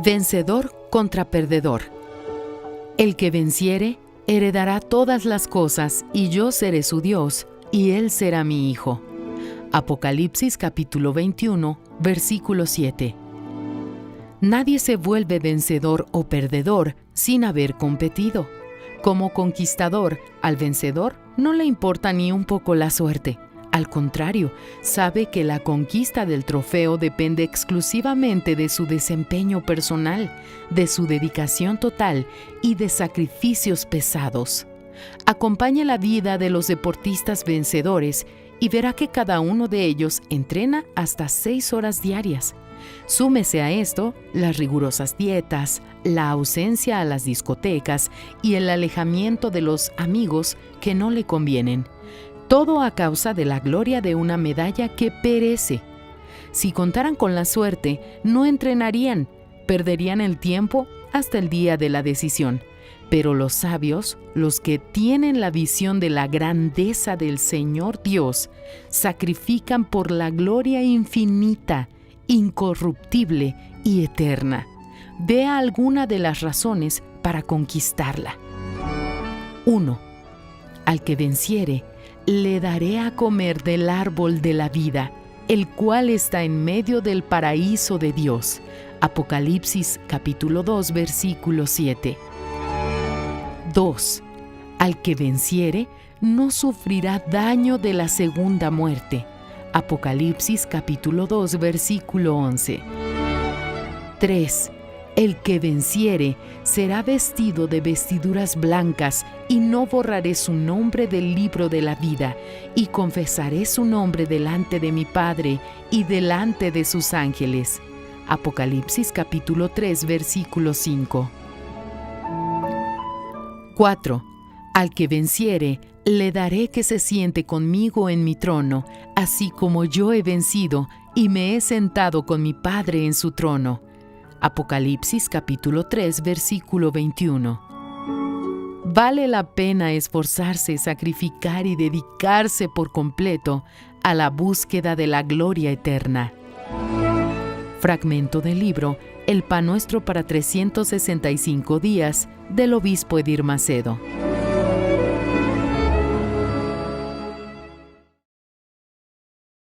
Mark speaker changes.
Speaker 1: Vencedor contra perdedor. El que venciere, heredará todas las cosas, y yo seré su Dios, y él será mi hijo. Apocalipsis capítulo 21, versículo 7. Nadie se vuelve vencedor o perdedor sin haber competido. Como conquistador, al vencedor no le importa ni un poco la suerte. Al contrario, sabe que la conquista del trofeo depende exclusivamente de su desempeño personal, de su dedicación total y de sacrificios pesados. Acompañe la vida de los deportistas vencedores y verá que cada uno de ellos entrena hasta 6 horas diarias. Súmese a esto las rigurosas dietas, la ausencia a las discotecas y el alejamiento de los amigos que no le convienen. Todo a causa de la gloria de una medalla que perece. Si contaran con la suerte, no entrenarían, perderían el tiempo hasta el día de la decisión. Pero los sabios, los que tienen la visión de la grandeza del Señor Dios, sacrifican por la gloria infinita, incorruptible y eterna. Vea alguna de las razones para conquistarla. 1. Al que venciere, le daré a comer del árbol de la vida, el cual está en medio del paraíso de Dios. Apocalipsis capítulo 2, versículo 7. 2. Al que venciere, no sufrirá daño de la segunda muerte. Apocalipsis capítulo 2, versículo 11. 3. El que venciere será vestido de vestiduras blancas, y no borraré su nombre del libro de la vida, y confesaré su nombre delante de mi Padre y delante de sus ángeles. Apocalipsis capítulo 3, versículo 5. 4. Al que venciere, le daré que se siente conmigo en mi trono, así como yo he vencido y me he sentado con mi Padre en su trono. Apocalipsis capítulo 3, versículo 21. Vale la pena esforzarse, sacrificar y dedicarse por completo a la búsqueda de la gloria eterna. Fragmento del libro El Pan Nuestro para 365 días del obispo Edir Macedo.